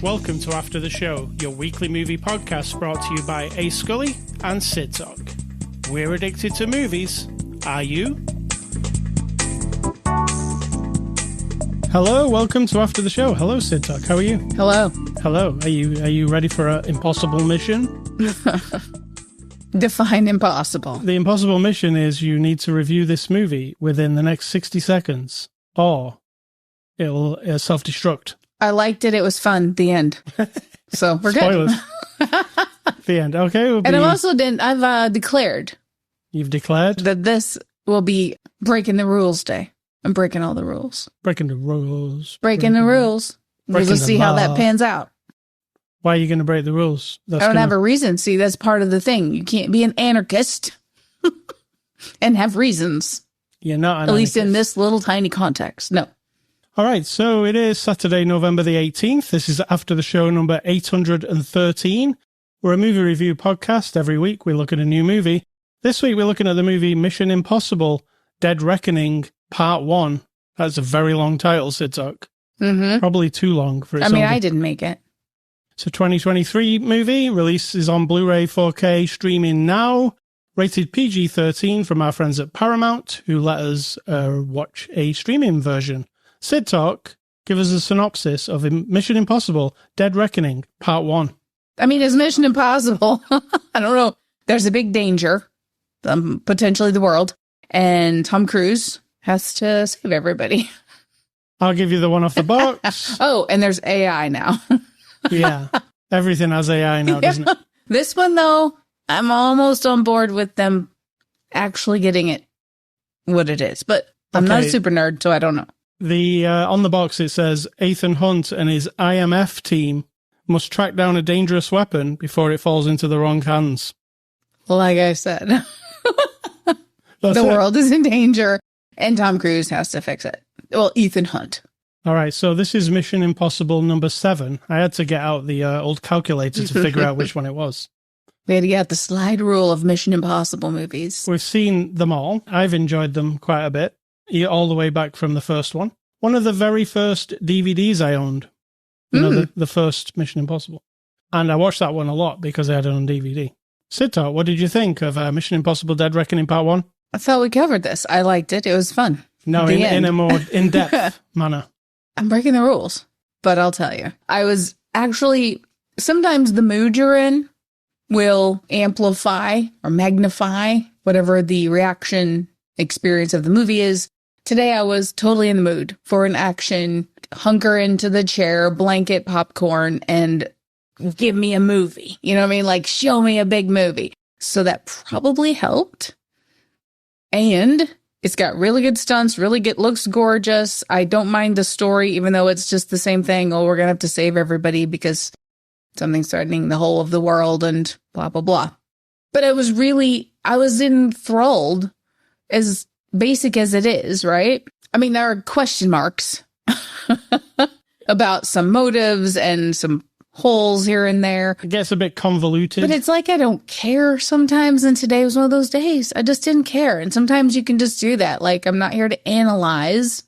Welcome to After the Show, your weekly movie podcast brought to you by A. Scully and Sid Talk. We're addicted to movies. Are you? Hello, welcome to After the Show. Hello, Sid Talk. How are you? Hello. Hello. Are you ready for an impossible mission? Define impossible. The impossible mission is you need to review this movie within the next 60 seconds, or it'll self-destruct. I liked it. It was fun. The end. So we're Spoilers. good. The end. Okay. And I've declared. You've declared? That this will be breaking the rules day. I'm breaking all the rules. Breaking the rules. Breaking the rules. We'll just see how that pans out. Why are you going to break the rules? I don't have a reason. See, that's part of the thing. You can't be an anarchist and have reasons. You're not an At least in this little tiny context. No. All right, so it is Saturday, November the 18th. This is After the Show number 813. We're a movie review podcast. Every week we look at a new movie. This week we're looking at the movie Mission Impossible Dead Reckoning Part 1. That's a very long title, Sid Talk. Mm-hmm. Probably too long for its I didn't make it. It's a 2023 movie. Release is on Blu-ray 4K, streaming now. Rated PG-13 from our friends at Paramount, who let us watch a streaming version. Sid Talk, give us a synopsis of Mission Impossible Dead Reckoning Part 1. I mean, it's Mission Impossible. I don't know. There's a big danger, potentially the world, and Tom Cruise has to save everybody. I'll give you the one off the box. Oh, and there's AI now. Yeah, everything has AI now, doesn't it? This one, though, I'm almost on board with them actually getting it what it is, but I'm not a super nerd, so I don't know. On the box it says Ethan Hunt and his IMF team must track down a dangerous weapon before it falls into the wrong hands. Like I said, the world is in danger and Tom Cruise has to fix it. Well, Ethan Hunt. All right, so this is Mission Impossible number 7. I had to get out the old calculator to figure out which one it was. We had to get the slide rule of Mission Impossible movies. We've seen them all. I've enjoyed them quite a bit. All the way back from the first one. One of the very first DVDs I owned. The first Mission Impossible. And I watched that one a lot because I had it on DVD. Sid Talk, what did you think of Mission Impossible Dead Reckoning Part 1? I thought we covered this. I liked it. It was fun. No, in a more in-depth manner. I'm breaking the rules, but I'll tell you. I was actually, sometimes the mood you're in will amplify or magnify whatever the reaction experience of the movie is. Today I was totally in the mood for an action, hunker into the chair, blanket popcorn, and give me a movie. You know what I mean? Like, show me a big movie. So that probably helped. And it's got really good stunts, really good, looks gorgeous. I don't mind the story, even though it's just the same thing. Oh, we're going to have to save everybody because something's threatening the whole of the world and blah, blah, blah. But I was enthralled, as basic as it is, right? I mean, there are question marks about some motives and some holes here and there. It gets a bit convoluted. But it's like I don't care sometimes, and today was one of those days. I just didn't care. And sometimes you can just do that. Like, I'm not here to analyze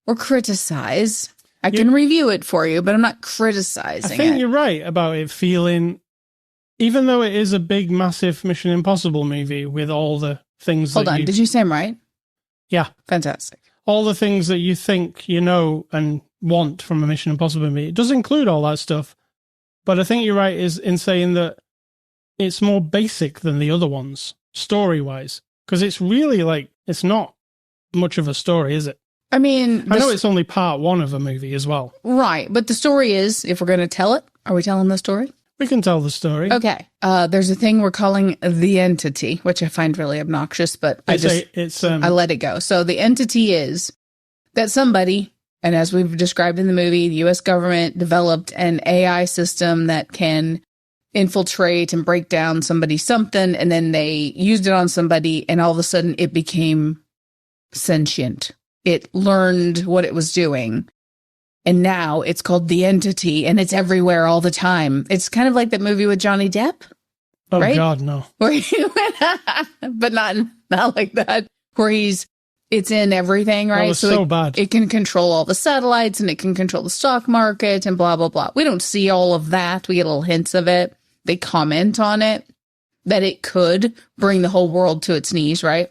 or criticize. I can review it for you, but I'm not criticizing it. I think you're right about it feeling, even though it is a big, massive Mission Impossible movie with all the things Hold on, did you say I'm right? Yeah. Fantastic. All the things that you think you know and want from a Mission Impossible movie. It does include all that stuff. But I think you're right in saying that it's more basic than the other ones, story-wise. Because it's really it's not much of a story, is it? I mean... I know it's only part 1 of a movie as well. Right, but the story is, if we're going to tell it, are we telling the story? We can tell the story. Okay. There's a thing we're calling the entity, which I find really obnoxious, but I let it go. So the entity is that somebody, and as we've described in the movie, the U.S. government developed an AI system that can infiltrate and break down somebody's something, and then they used it on somebody, and all of a sudden it became sentient. It learned what it was doing. And now it's called The Entity, and it's everywhere all the time. It's kind of like that movie with Johnny Depp. Oh, right? God, no. Where but not like that. Where he's It's in everything, right? That was so bad. It can control all the satellites and it can control the stock market and blah, blah, blah. We don't see all of that. We get little hints of it. They comment on it, that it could bring the whole world to its knees, right?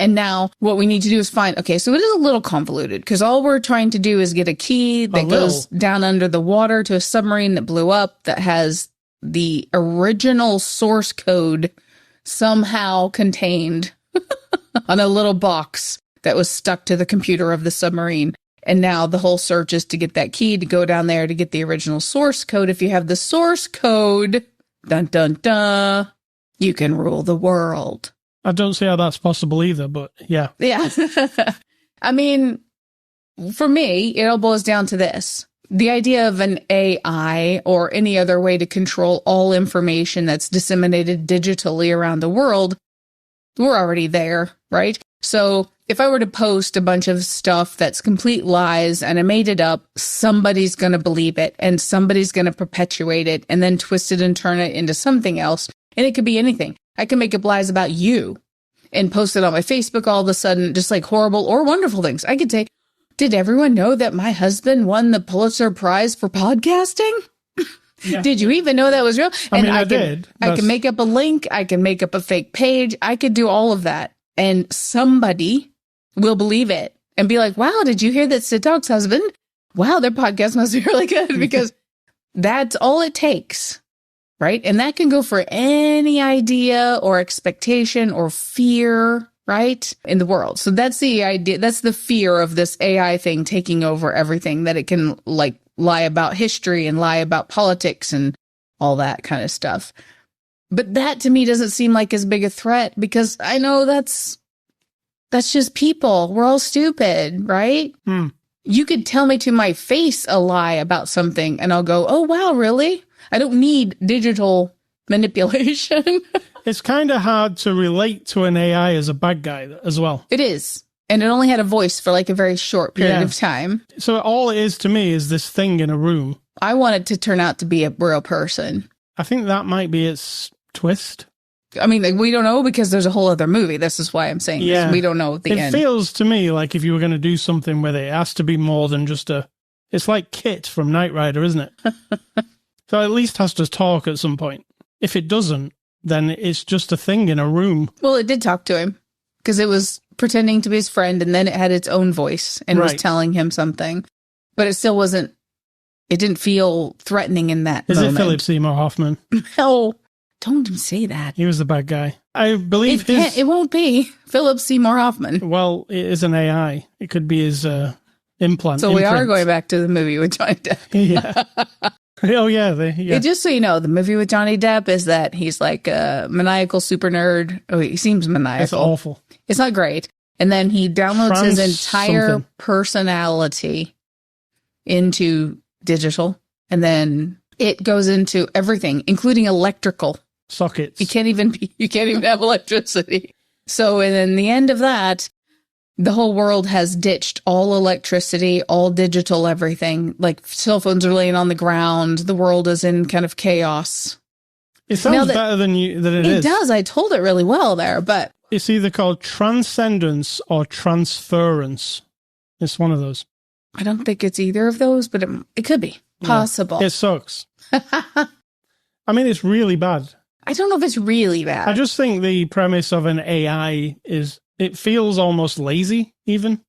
And now what we need to do is find, okay, so it is a little convoluted because all we're trying to do is get a key that goes down under the water to a submarine that blew up that has the original source code somehow contained on a little box that was stuck to the computer of the submarine. And now the whole search is to get that key to go down there to get the original source code. If you have the source code, dun, dun, dun, you can rule the world. I don't see how that's possible either, but yeah. Yeah. I mean, for me, it all boils down to this. The idea of an AI or any other way to control all information that's disseminated digitally around the world, we're already there, right? So if I were to post a bunch of stuff that's complete lies and I made it up, somebody's going to believe it and somebody's going to perpetuate it and then twist it and turn it into something else. And it could be anything. I can make up lies about you and post it on my Facebook all of a sudden, just like horrible or wonderful things. I could say, did everyone know that my husband won the Pulitzer Prize for podcasting? Yeah. Did you even know that was real? I did. I can make up a link. I can make up a fake page. I could do all of that. And somebody will believe it and be like, wow, did you hear that Sid Dog's husband? Wow, their podcast must be really good because that's all it takes. Right. And that can go for any idea or expectation or fear, right, in the world. So that's the idea. That's the fear of this AI thing taking over everything, that it can like lie about history and lie about politics and all that kind of stuff. But that to me doesn't seem like as big a threat because I know that's just people. We're all stupid, right? You could tell me to my face a lie about something and I'll go, oh, wow, really? I don't need digital manipulation. It's kind of hard to relate to an AI as a bad guy as well. It is. And it only had a voice for like a very short period of time. So all it is to me is this thing in a room. I want it to turn out to be a real person. I think that might be its twist. I mean, like, we don't know because there's a whole other movie. This is why I'm saying this. We don't know the end. It feels to me like if you were going to do something with it, it has to be more than just it's like Kit from Knight Rider, isn't it? So it at least has to talk at some point. If it doesn't, then it's just a thing in a room. Well, it did talk to him because it was pretending to be his friend and then it had its own voice and was telling him something. But it still wasn't, it didn't feel threatening in that moment. Is it Philip Seymour Hoffman? No, don't say that. He was the bad guy. I believe it won't be Philip Seymour Hoffman. Well, it is an AI. It could be his implant. So we are going back to the movie with Johnny Depp. Yeah. Oh, yeah. Just so you know, the movie with Johnny Depp is that he's like a maniacal super nerd. Oh, he seems maniacal. It's awful. It's not great. And then he downloads his entire personality into digital. And then it goes into everything, including electrical sockets. You can't even have electricity. So, and then the end of that, the whole world has ditched all electricity, all digital everything. Like cell phones are laying on the ground. The world is in kind of chaos. It sounds better than it is. It does. I told it really well there, but it's either called transcendence or transference. It's one of those. I don't think it's either of those, but it could be possible. Yeah, it sucks. I mean, it's really bad. I don't know if it's really bad. I just think the premise of an AI it feels almost lazy, even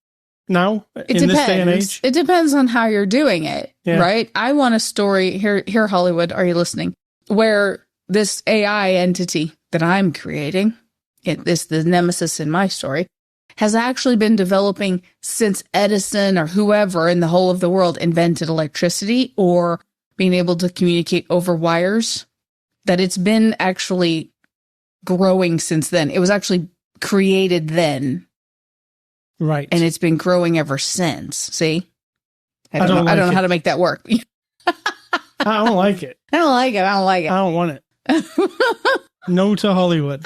now, in this day and age. It depends on how you're doing it, right? I want a story, here, Hollywood, are you listening? Where this AI entity that I'm creating, the nemesis in my story, has actually been developing since Edison or whoever in the whole of the world invented electricity or being able to communicate over wires, that it's been actually growing since then. It was actually created then. Right. And it's been growing ever since. See? I don't know how to make that work. I don't like it. I don't like it. I don't want it. No to Hollywood.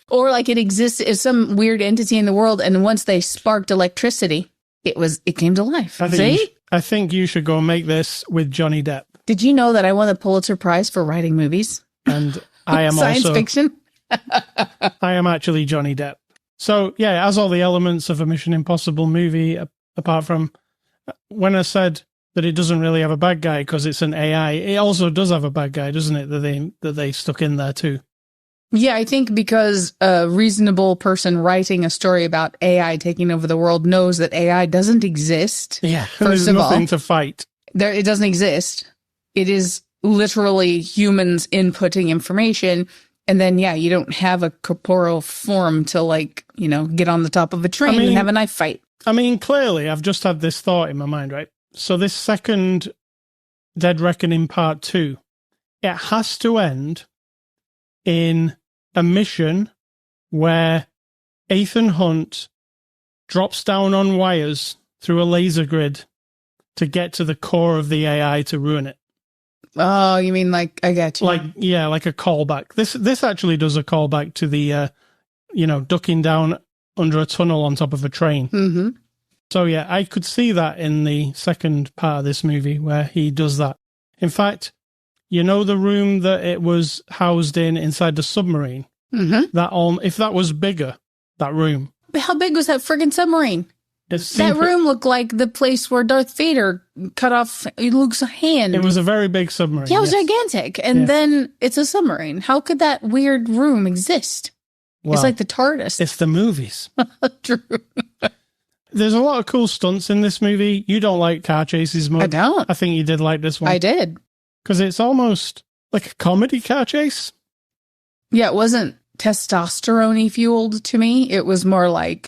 Or like it exists as some weird entity in the world, and once they sparked electricity, it came to life. I think you should go make this with Johnny Depp. Did you know that I won the Pulitzer Prize for writing movies? And I am science fiction. I am actually Johnny Depp. So, yeah, it has all the elements of a Mission Impossible movie, apart from when I said that it doesn't really have a bad guy because it's an AI, it also does have a bad guy, doesn't it, that they stuck in there too. Yeah, I think because a reasonable person writing a story about AI taking over the world knows that AI doesn't exist. Yeah, First there's of all, nothing to fight. it doesn't exist. It is literally humans inputting information. And then, yeah, you don't have a corporeal form to, like, you know, get on the top of a train and have a knife fight. I mean, clearly, I've just had this thought in my mind, right? So this second Dead Reckoning Part 2, it has to end in a mission where Ethan Hunt drops down on wires through a laser grid to get to the core of the AI to ruin it. Oh, you mean like, I get you. Like, yeah, like a callback. This actually does a callback to the, ducking down under a tunnel on top of a train. Mm-hmm. So, yeah, I could see that in the second part of this movie where he does that. In fact, you know the room that it was housed in inside the submarine? Mm-hmm. If that was bigger, that room. But how big was that friggin' submarine? That room looked like the place where Darth Vader cut off Luke's hand. It was a very big submarine. Yeah, it was gigantic. And then it's a submarine. How could that weird room exist? Well, it's like the TARDIS. It's the movies. True. There's a lot of cool stunts in this movie. You don't like car chases much. I don't. I think you did like this one. I did. Because it's almost like a comedy car chase. Yeah, it wasn't testosterone-y fueled to me. It was more like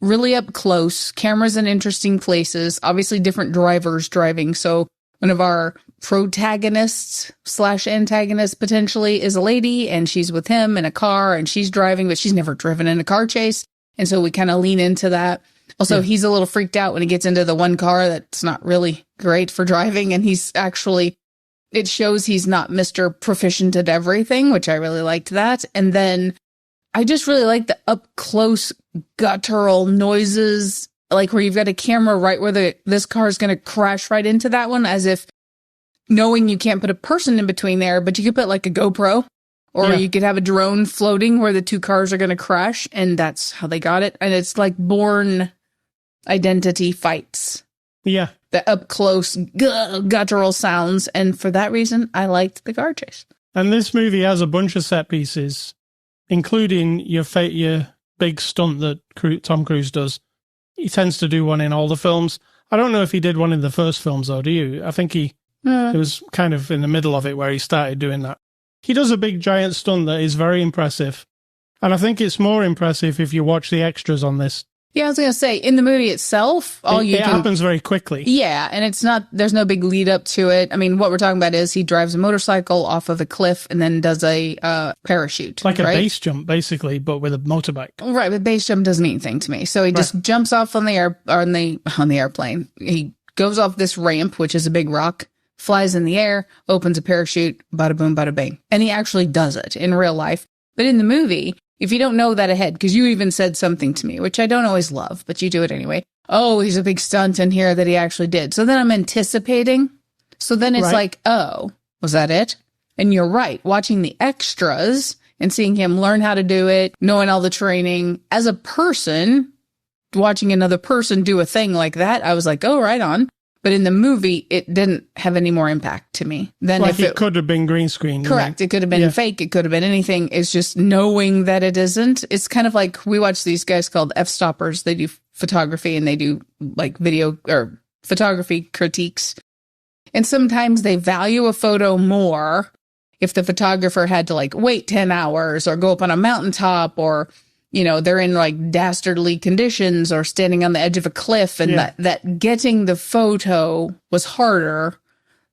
really up close, cameras in interesting places, obviously different drivers driving. So one of our protagonists / antagonists potentially is a lady, and she's with him in a car, and she's driving, but she's never driven in a car chase. And so we kind of lean into that. Also, he's a little freaked out when he gets into the one car that's not really great for driving, and he's actually, it shows he's not Mr. Proficient at everything, which I really liked that. And then I just really like the up close guttural noises, like where you've got a camera right where this car is going to crash right into that one, as if knowing you can't put a person in between there, but you could put like a GoPro, or you could have a drone floating where the two cars are going to crash, and that's how they got it. And it's like Bourne Identity fights. Yeah. The up close guttural sounds, and for that reason, I liked the car chase. And this movie has a bunch of set pieces, including your big stunt that Tom Cruise does. He tends to do one in all the films. I don't know if he did one in the first films, though, do you? I think it was kind of in the middle of it where he started doing that. He does a big giant stunt that is very impressive. And I think it's more impressive if you watch the extras on this. Yeah, I was going to say, in the movie itself, it happens very quickly. Yeah, and there's no big lead up to it. I mean, what we're talking about is he drives a motorcycle off of a cliff and then does a parachute. Like a base jump, basically, but with a motorbike. Right, but base jump doesn't mean anything to me. So he just jumps off on the airplane. He goes off this ramp, which is a big rock, flies in the air, opens a parachute, bada boom, bada bing. And he actually does it in real life. But in the movie, if you don't know that ahead, because you even said something to me, which I don't always love, but you do it anyway. Oh, he's a big stunt in here that he actually did. So then I'm anticipating. So then it's like, oh, was that it? And you're right. Watching the extras and seeing him learn how to do it, knowing all the training as a person, watching another person do a thing like that, I was like, oh, right on. But in the movie, it didn't have any more impact to me than like if it could have been green screen. Correct. It could have been fake. It could have been anything. It's just knowing that it isn't. It's kind of like we watch these guys called F-stoppers. They do photography and they do like video or photography critiques. And sometimes they value a photo more if the photographer had to like wait 10 hours or go up on a mountaintop, or they're in like dastardly conditions or standing on the edge of a cliff, and that getting the photo was harder.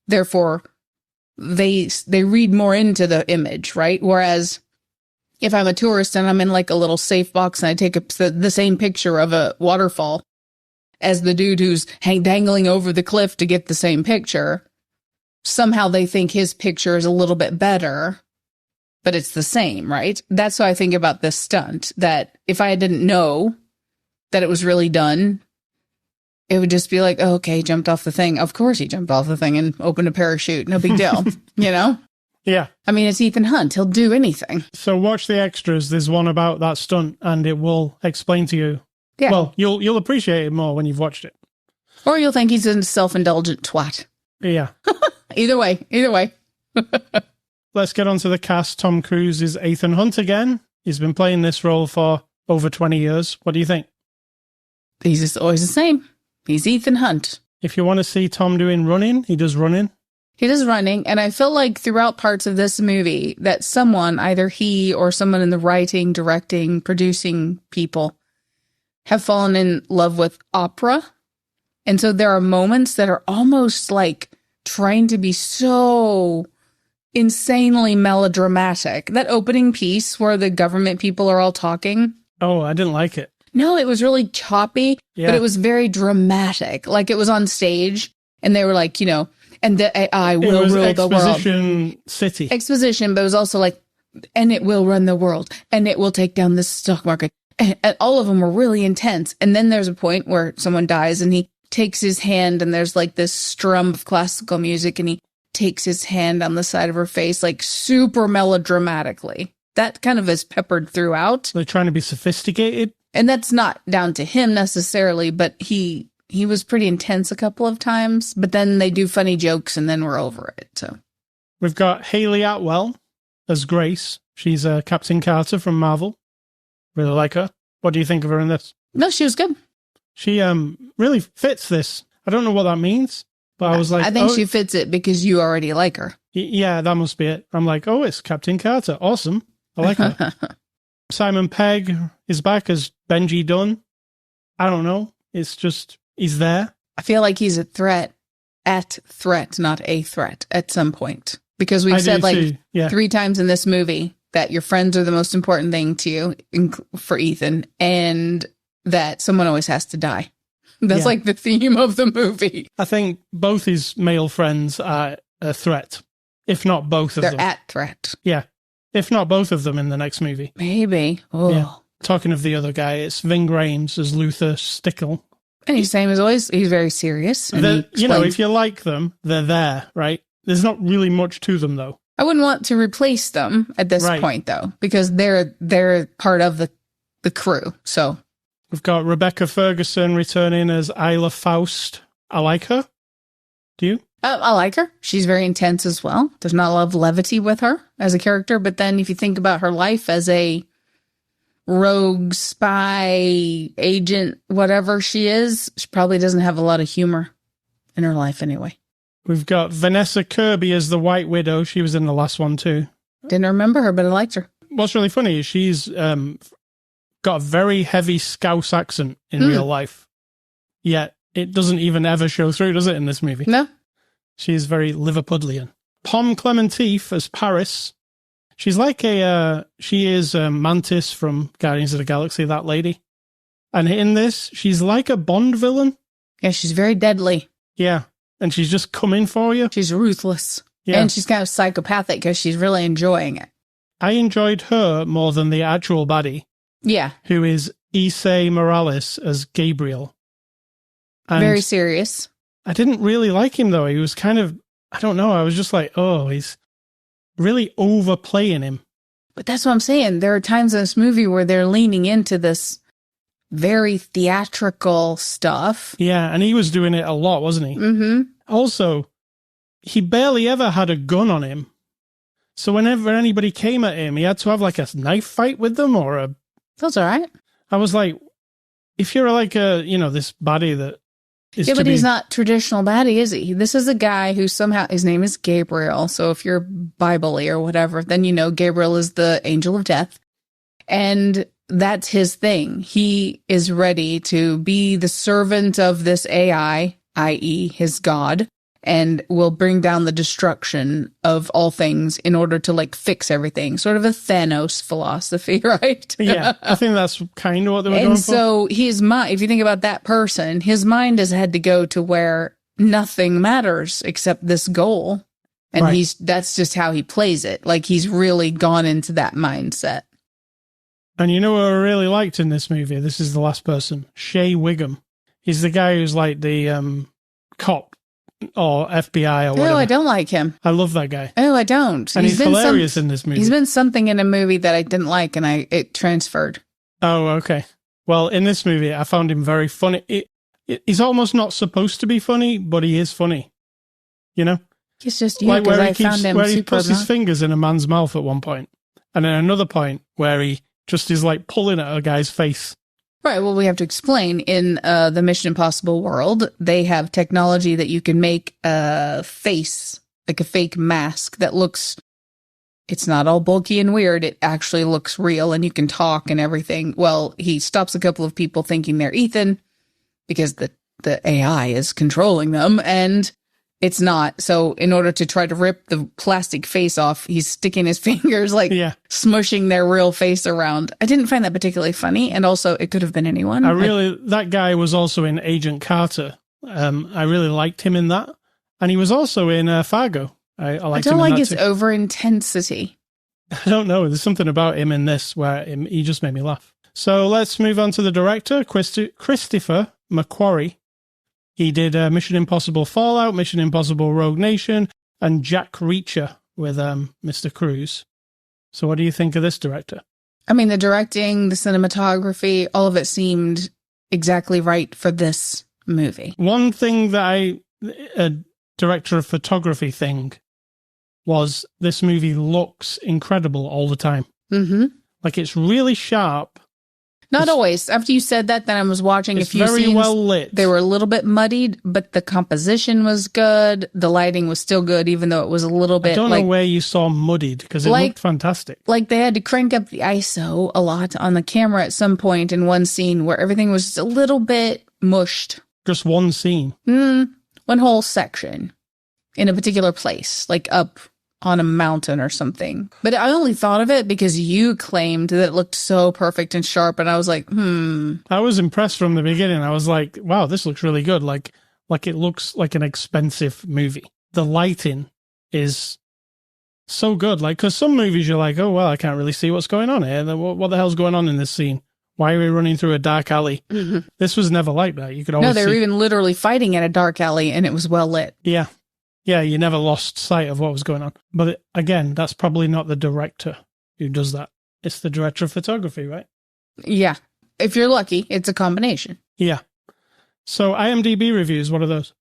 Therefore, they read more into the image, right? Whereas if I'm a tourist and I'm in like a little safe box and I take the same picture of a waterfall as the dude who's dangling over the cliff to get the same picture, somehow they think his picture is a little bit better. But it's the same, right? That's what I think about this stunt, that if I didn't know that it was really done, it would just be like, oh, okay, he jumped off the thing. Of course he jumped off the thing and opened a parachute. No big deal, Yeah. I mean, it's Ethan Hunt. He'll do anything. So watch the extras. There's one about that stunt, and it will explain to you. Yeah. Well, you'll appreciate it more when you've watched it. Or you'll think he's a self-indulgent twat. Yeah. Either way. Let's get on to the cast. Tom Cruise is Ethan Hunt again. He's been playing this role for over 20 years. What do you think? He's just always the same. He's Ethan Hunt. If you want to see Tom doing running, he does running. He does running, and I feel like throughout parts of this movie that someone, either he or someone in the writing, directing, producing people, have fallen in love with opera. And so there are moments that are almost like trying to be so insanely melodramatic. That opening piece where the government people are all talking. Oh, I didn't like it. No, it was really choppy, Yeah. but it was very dramatic. Like it was on stage, and they were like, you know, and the AI It will was rule the world. Exposition City. Exposition, but it was also like, and it will run the world, and it will take down the stock market. And all of them were really intense. And then there's a point where someone dies, and he takes his hand, and there's like this strum of classical music, and he takes his hand on the side of her face, like super melodramatically. That kind of is peppered throughout. They're trying to be sophisticated. And that's not down to him necessarily, but he was pretty intense a couple of times, but then they do funny jokes and then we're over it. So We've got Hayley Atwell as Grace. She's Captain Carter from Marvel. Really like her. What do you think of her in this? no, she was good. She really fits this. I don't know what that means, but I was like, I think oh, she fits it because you already like her. yeah, that must be it. I'm like, oh, it's Captain Carter. Awesome. I like her. Simon Pegg is back as Benji Dunn. I don't know. It's just, he's there. I feel like he's a threat, not a threat at some point. Because we've I said do like too. Yeah. 3 times in this movie that your friends are the most important thing to you for Ethan, and that someone always has to die. That's Yeah. like the theme of the movie. I think both his male friends are a threat, if not both of They're them. at threat. Yeah. If not both of them in the next movie. Maybe. Oh. Yeah. Talking of the other guy, it's Ving Rhames as Luther Stickle. And he's same as always. He's very serious. And he You know, explains- if you like them, they're there, right? There's not really much to them, though. I wouldn't want to replace them at this Right. point, though, because they're part of the crew. So We've got Rebecca Ferguson returning as Isla Faust. I like her. Do you? I like her. She's very intense as well. There's not a lot of levity with her as a character. But then if you think about her life as a rogue, spy, agent, whatever she is, she probably doesn't have a lot of humor in her life anyway. We've got Vanessa Kirby as the White Widow. She was in the last one, too. Didn't remember her, but I liked her. What's really funny is she's got a very heavy Scouse accent in real life. Yet it doesn't even ever show through, does it, in this movie? No? She's very Liverpudlian. Pom Clementif as Paris. She's like she is Mantis from Guardians of the Galaxy, that lady. And in this, she's like a Bond villain. Yeah, she's very deadly. Yeah. And she's just coming for you. She's ruthless. Yeah. And she's kind of psychopathic because she's really enjoying it. I enjoyed her more than the actual baddie, Yeah. who is Issei Morales as Gabriel. And Very serious. I didn't really like him, though. He was kind of, I don't know, I was just like, oh, he's really overplaying him. But that's what I'm saying. There are times in this movie where they're leaning into this very theatrical stuff. Yeah, and he was doing it a lot, wasn't he? Mm-hmm. Also, he barely ever had a gun on him. So whenever anybody came at him, he had to have like a knife fight with them or a... That's all right. I was like, if you're like this baddie that is Yeah, to but be... he's not traditional baddie, is he? This is a guy who somehow, his name is Gabriel. So if you're Bible-y or whatever, then you know Gabriel is the angel of death. And that's his thing. He is ready to be the servant of this AI, i.e. his God, and will bring down the destruction of all things in order to like fix everything. Sort of a Thanos philosophy, right? Yeah, I think that's kind of what they were going And for. so his mind, if you think about that person, his mind has had to go to where nothing matters except this goal. And Right. that's just how he plays it. Like he's really gone into that mindset. And you know what I really liked in this movie? This is the last person. Shea Wiggum. He's the guy who's like the cop or FBI or whatever. Oh, I don't like him. I love that guy. Oh, I don't. And he's hilarious in this movie. He's been something in a movie that I didn't like, and it transferred. Oh, okay. Well, in this movie, I found him very funny. He's almost not supposed to be funny, but he is funny. You know? He's just you, because I found him where he super puts his fingers in a man's mouth at one point, and then another point where he just is like pulling at a guy's face. Right. Well, we have to explain in the Mission Impossible world, they have technology that you can make a face, like a fake mask that looks, it's not all bulky and weird. It actually looks real and you can talk and everything. Well, he stops a couple of people thinking they're Ethan because the AI is controlling them, and it's not. So in order to try to rip the plastic face off, he's sticking his fingers, like smushing their real face around. I didn't find that particularly funny. And also, it could have been anyone. That guy was also in Agent Carter. I really liked him in that. And he was also in Fargo. I liked him in that too. I don't like his over-intensity. I don't know. There's something about him in this where he just made me laugh. So let's move on to the director, Christopher McQuarrie. He did Mission Impossible Fallout, Mission Impossible Rogue Nation, and Jack Reacher with Mr. Cruise. So what do you think of this director? I mean, the directing, the cinematography, all of it seemed exactly right for this movie. One thing that a director of photography thing was this movie looks incredible all the time. Mm-hmm. Like, it's really sharp. Not always. After you said that, then I was watching a few scenes. It's very well lit. They were a little bit muddied, but the composition was good. The lighting was still good, even though it was a little bit. I don't know where you saw muddied, because it looked fantastic. Like, they had to crank up the ISO a lot on the camera at some point in one scene where everything was just a little bit mushed. Just one scene? One whole section in a particular place, like up on a mountain or something. But I only thought of it because you claimed that it looked so perfect and sharp, and I was like, I was impressed from the beginning. I was like, wow, this looks really good. Like it looks like an expensive movie. The lighting is so good. Like, because some movies you're like, oh, well, I can't really see what's going on here. What the hell's going on in this scene? Why are we running through a dark alley? Mm-hmm. This was never like that. You could always they were even literally fighting in a dark alley, and it was well lit. Yeah. Yeah, you never lost sight of what was going on. But again, that's probably not the director who does that. It's the director of photography, right? Yeah. If you're lucky, it's a combination. Yeah. So IMDb reviews, what are those?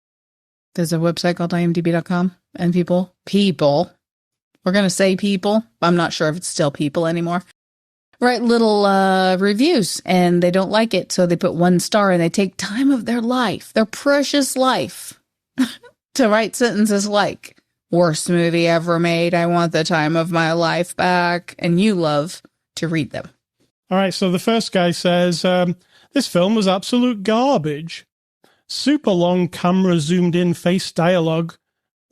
There's a website called imdb.com, and people, we're going to say people. I'm not sure if it's still people anymore. Write little reviews, and they don't like it, so they put 1 star, and they take time of their life, their precious life, to write sentences like, worst movie ever made, I want the time of my life back, and you love to read them. All right, so the first guy says, this film was absolute garbage. Super long camera zoomed in face dialogue,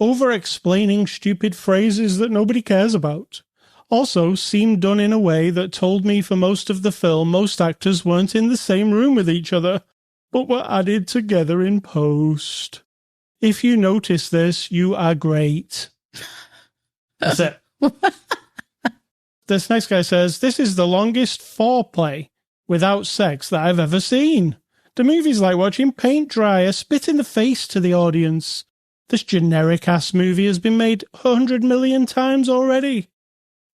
over-explaining stupid phrases that nobody cares about. Also, seemed done in a way that told me for most of the film most actors weren't in the same room with each other, but were added together in post. If you notice this, you are great. That's it. This next guy says, this is the longest foreplay without sex that I've ever seen. The movie's like watching paint dry, a spit in the face to the audience. This generic-ass movie has been made 100 million times already.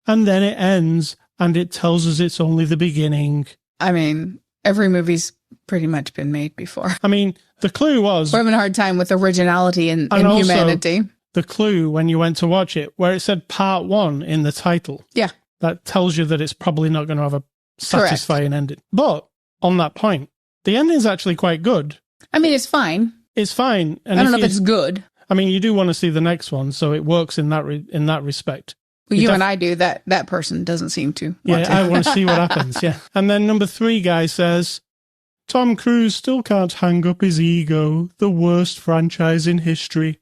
And then it ends, and it tells us it's only the beginning. I mean, every movie's pretty much been made before. I mean, the clue was... We're having a hard time with originality and also, humanity. The clue, when you went to watch it, where it said part 1 in the title. Yeah. That tells you that it's probably not going to have a satisfying ending. But, on that point, the ending's actually quite good. I mean, it's fine. It's fine. And I don't know if it's good. I mean, you do want to see the next one, so it works in that respect. Well, you and I do. That person doesn't seem to. I want to see what happens, yeah. And then number 3 guy says, Tom Cruise still can't hang up his ego. The worst franchise in history.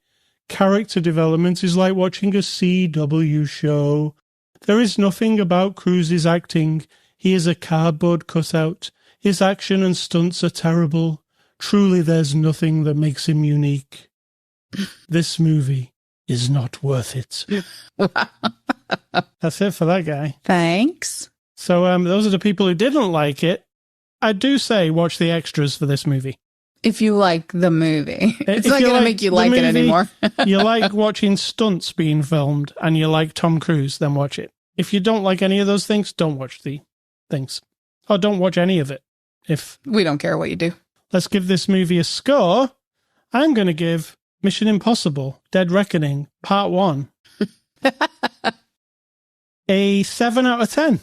Character development is like watching a CW show. There is nothing about Cruise's acting. He is a cardboard cutout. His action and stunts are terrible. Truly, there's nothing that makes him unique. This movie is not worth it. That's it for that guy. Thanks. So those are the people who didn't like it. I do say watch the extras for this movie. If you like the movie. It's If not you going to like make you the like it movie, anymore. You like watching stunts being filmed and you like Tom Cruise, then watch it. If you don't like any of those things, don't watch the things. Or don't watch any of it. We don't care what you do. Let's give this movie a score. I'm going to give Mission Impossible Dead Reckoning Part 1 a 7 out of 10.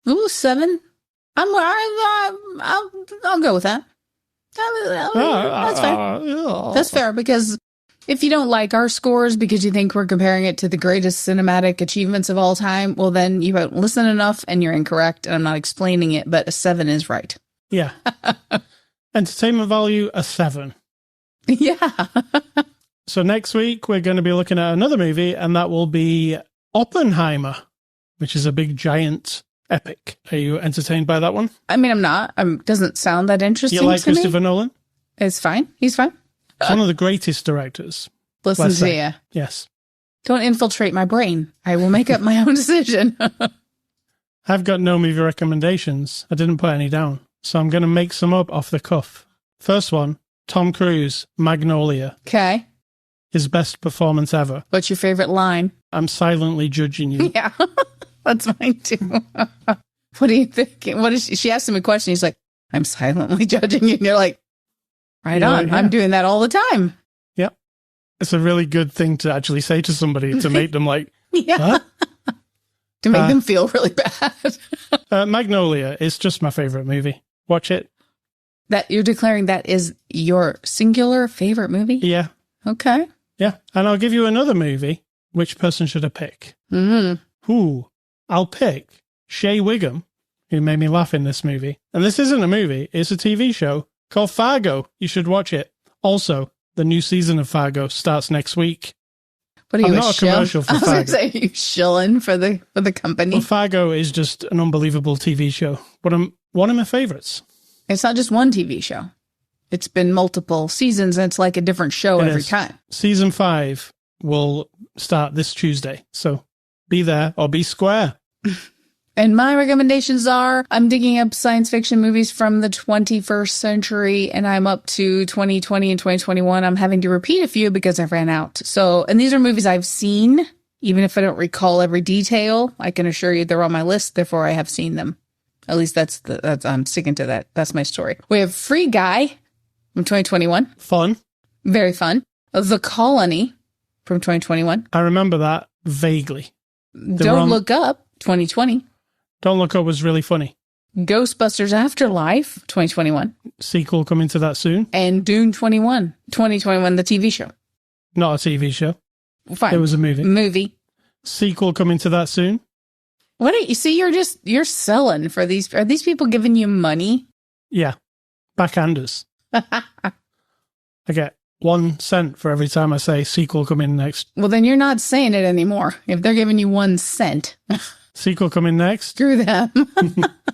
Ooh, 7. I'll go with that. That's fair. That's fair, because if you don't like our scores because you think we're comparing it to the greatest cinematic achievements of all time, well, then you haven't listened enough and you're incorrect, and I'm not explaining it, but a 7 is right. Yeah. Entertainment value, a 7. Yeah. So next week, we're going to be looking at another movie, and that will be Oppenheimer, which is a big, giant epic. Are you entertained by that one? I mean, I'm not. Doesn't sound that interesting You like to me. Christopher Nolan? It's fine. He's fine. He's one of the greatest directors. Listen let's to say. you. Yes. Don't infiltrate my brain. I will make up my own decision. I've got no movie recommendations. I didn't put any down. So I'm going to make some up off the cuff. First one, Tom Cruise, Magnolia. Okay. His best performance ever. What's your favorite line? I'm silently judging you. Yeah. That's mine too. What are you thinking? What is she asked him a question. He's like, I'm silently judging you. And you're like, right on. Yeah. I'm doing that all the time. Yep. It's a really good thing to actually say to somebody to make them like, Yeah. huh? To make them feel really bad. Magnolia is just my favorite movie. Watch it. That you're declaring that is your singular favorite movie? Yeah. Okay. Yeah. And I'll give you another movie. Which person should I pick? Mm-hmm. Who? I'll pick Shea Wiggum, who made me laugh in this movie. And this isn't a movie, it's a TV show called Fargo. You should watch it. Also, the new season of Fargo starts next week. What are you, I'm not a commercial for I was going Fargo. to say, you shilling for the company? Well, Fargo is just an unbelievable TV show. But one of my favorites. It's not just one TV show. It's been multiple seasons, and it's like a different show every time. Season 5 will start this Tuesday. So be there or be square. And my recommendations are, I'm digging up science fiction movies from the 21st century, and I'm up to 2020 and 2021. I'm having to repeat a few because I ran out. So, and these are movies I've seen, even if I don't recall every detail. I can assure you they're on my list, therefore I have seen them. At least that's I'm sticking to that. That's my story. We have Free Guy from 2021. Fun. Very fun. The Colony from 2021. I remember that vaguely. Don't Look Up, 2020. Don't Look Up was really funny. Ghostbusters Afterlife, 2021. Sequel coming to that soon. And Dune 2021, the TV show. Not a TV show. Fine. It was a movie. Movie. Sequel coming to that soon. What do you see? You're selling for these. Are these people giving you money? Yeah. Backhanders. I get 1 cent for every time I say sequel coming next. Well, then you're not saying it anymore. If they're giving you 1 cent, Sequel coming next. screw them.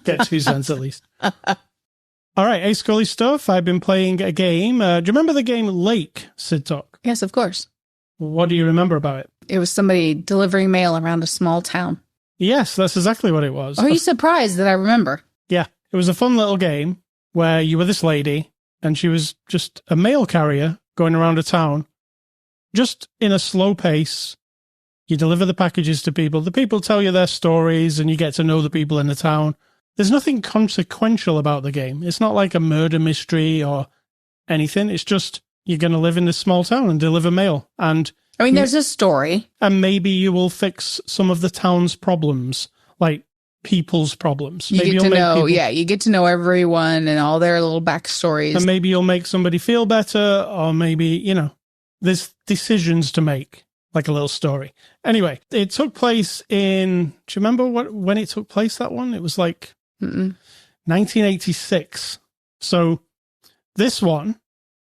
Get 2 cents at least. All right, Ace Scully stuff. I've been playing a game. Do you remember the game Lake, Sid Talk? Yes, of course. What do you remember about it? It was somebody delivering mail around a small town. Yes, that's exactly what it was. Are you surprised that I remember? Yeah, it was a fun little game where you were this lady and she was just a mail carrier going around a town, just in a slow pace. You deliver the packages to people. The people tell you their stories and you get to know the people in the town. There's nothing consequential about the game. It's not like a murder mystery or anything. It's just you're going to live in this small town and deliver mail. And I mean, there's a story. And maybe you will fix some of the town's problems, like people's problems. You Maybe get you'll to make know, people- yeah, you get to know everyone and all their little backstories. And maybe you'll make somebody feel better, or maybe, there's decisions to make, like a little story. Anyway, it took place in, do you remember when it took place, that one? It was like 1986. So this one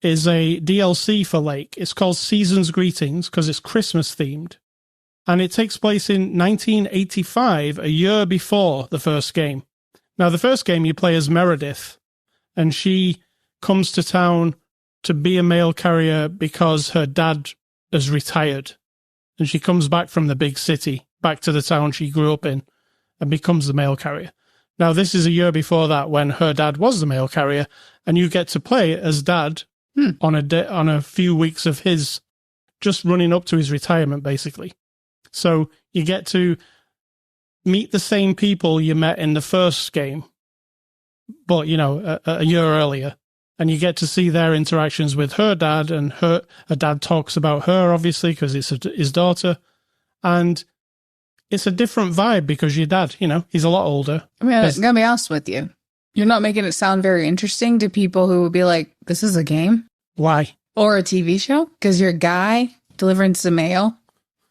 is a DLC for Lake. It's called Season's Greetings because it's Christmas themed. And it takes place in 1985, a year before the first game. Now, the first game you play as Meredith, and she comes to town to be a mail carrier because her dad has retired. And she comes back from the big city, back to the town she grew up in, and becomes the mail carrier. Now, this is a year before that when her dad was the mail carrier, and you get to play as dad on a few weeks of his just running up to his retirement, basically. So you get to meet the same people you met in the first game, but, a year earlier. And you get to see their interactions with her dad, and her dad talks about her, obviously, because it's his daughter. And it's a different vibe because your dad, he's a lot older. I'm gonna be honest with you. You're not making it sound very interesting to people who would be like, this is a game? Why? Or a TV show? Because you're a guy delivering some mail,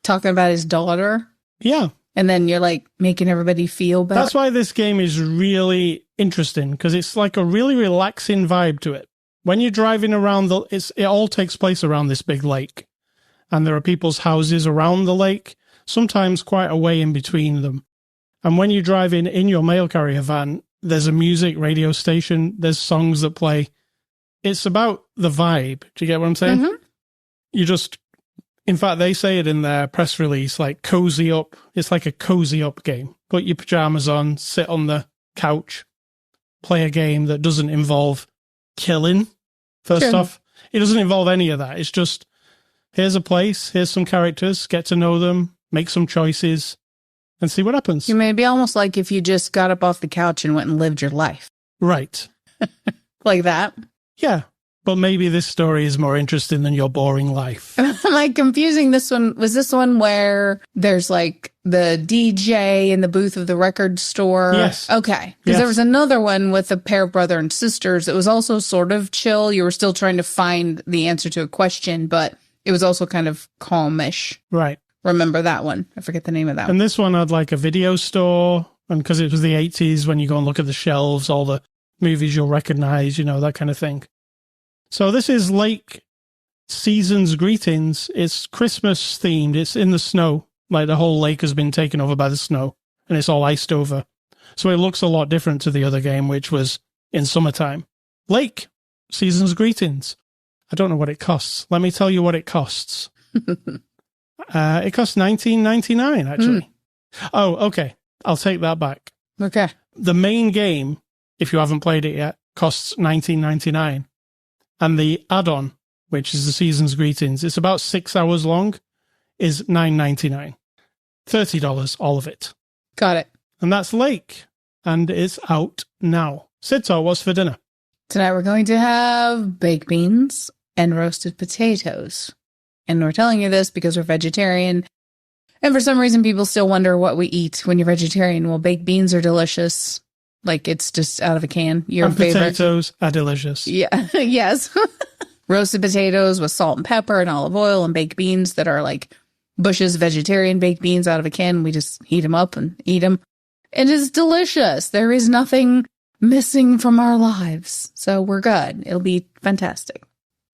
talking about his daughter. Yeah. And then you're like making everybody feel better. That's why this game is really interesting, because it's like a really relaxing vibe to it. When you're driving around, it all takes place around this big lake. And there are people's houses around the lake, sometimes quite a way in between them. And when you're driving in your mail carrier van, there's a music radio station, there's songs that play. It's about the vibe. Do you get what I'm saying? Mm-hmm. In fact, they say it in their press release, like cozy up. It's like a cozy up game. Put your pajamas on, sit on the couch, play a game that doesn't involve killing, first off. It doesn't involve any of that. It's just, here's a place, here's some characters, get to know them, make some choices, and see what happens. You may be almost like if you just got up off the couch and went and lived your life. Right. Like that. Yeah. But maybe this story is more interesting than your boring life. Am I confusing this one? Was this one where there's like the DJ in the booth of the record store? Yes. Okay. Because there was another one with a pair of brother and sisters. It was also sort of chill. You were still trying to find the answer to a question, but it was also kind of calmish. Right. Remember that one? I forget the name of that one. And this one had like a video store, and because it was the 80s, when you go and look at the shelves, all the movies you'll recognize, that kind of thing. So this is Lake Season's Greetings. It's Christmas themed. It's in the snow. Like the whole lake has been taken over by the snow, and it's all iced over. So it looks a lot different to the other game, which was in summertime. Lake Season's Greetings. I don't know what it costs. Let me tell you what it costs. It costs $19.99, actually. Oh, okay. I'll take that back. Okay. The main game, if you haven't played it yet, costs $19.99. And the add-on, which is the Season's Greetings, it's about 6 hours long, is $9.99. $30, all of it. Got it. And that's Lake. And it's out now. Sito, what's for dinner? Tonight we're going to have baked beans and roasted potatoes. And we're telling you this because we're vegetarian. And for some reason, people still wonder what we eat when you're vegetarian. Well, baked beans are delicious. Like, it's just out of a can. Your and favorite. Potatoes are delicious. Yeah. Yes. Roasted potatoes with salt and pepper and olive oil, and baked beans that are like Bush's vegetarian baked beans out of a can. We just heat them up and eat them. It is delicious. There is nothing missing from our lives. So we're good. It'll be fantastic.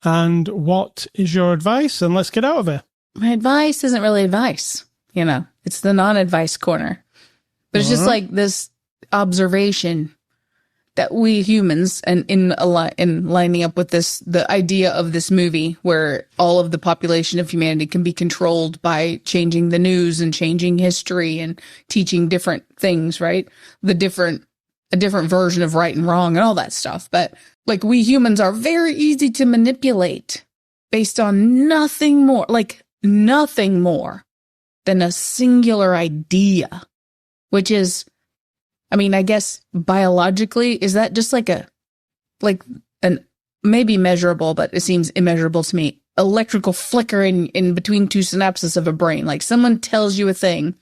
And what is your advice? And let's get out of here. My advice isn't really advice. It's the non-advice corner. But it's just like this observation that we humans, and in lining up with this, the idea of this movie where all of the population of humanity can be controlled by changing the news and changing history and teaching different things, right? A different version of right and wrong and all that stuff. But like, we humans are very easy to manipulate based on nothing more than a singular idea, which is, I guess biologically, is that just an maybe measurable, but it seems immeasurable to me, electrical flicker in between two synapses of a brain. Like, someone tells you a thing,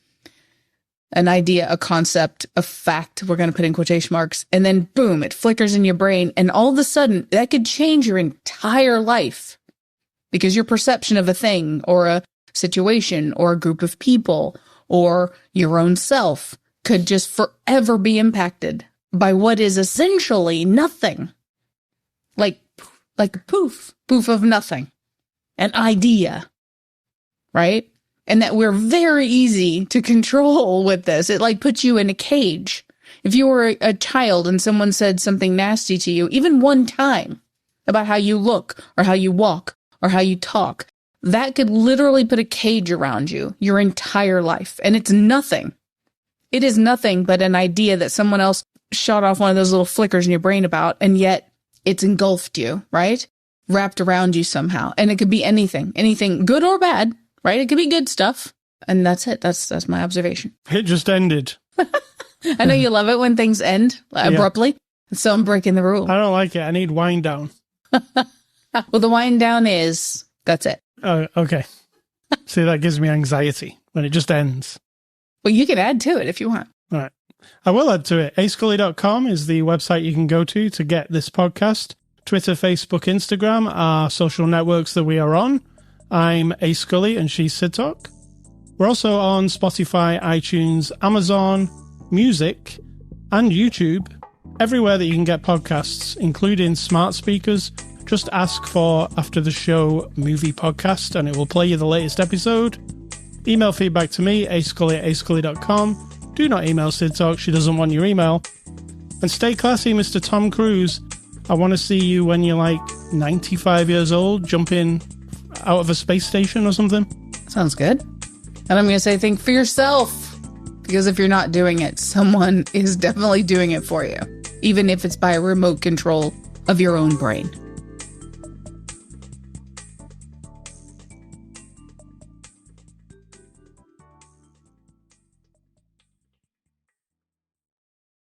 an idea, a concept, a fact, we're going to put in quotation marks, and then boom, it flickers in your brain. And all of a sudden that could change your entire life because your perception of a thing or a situation or a group of people or your own self could just forever be impacted by what is essentially nothing. Like a poof of nothing, an idea, right? And that we're very easy to control with this. It like puts you in a cage. If you were a child and someone said something nasty to you, even one time, about how you look or how you walk or how you talk, that could literally put a cage around you your entire life. And it's nothing. It is nothing but an idea that someone else shot off one of those little flickers in your brain about, and yet it's engulfed you, right? Wrapped around you somehow. And it could be anything good or bad, right? It could be good stuff. And that's it. That's my observation. It just ended. I know you love it when things end abruptly. So I'm breaking the rule. I don't like it. I need wind down. Well, the wind down is, that's it. Oh, okay. See, that gives me anxiety when it just ends. Well, you can add to it if you want. All right. I will add to it. ascully.com is the website you can go to get this podcast. Twitter, Facebook, Instagram are social networks that we are on. I'm A Scully and she's Sid Talk. We're also on Spotify, iTunes, Amazon, Music, and YouTube. Everywhere that you can get podcasts, including smart speakers. Just ask for After the Show Movie Podcast and it will play you the latest episode. Email feedback to me, ascully@ascully.com. Do not email Sid Talk, she doesn't want your email. And stay classy, Mr. Tom Cruise. I want to see you when you're like 95 years old, jumping out of a space station or something. Sounds good. And I'm going to say, think for yourself. Because if you're not doing it, someone is definitely doing it for you. Even if it's by a remote control of your own brain.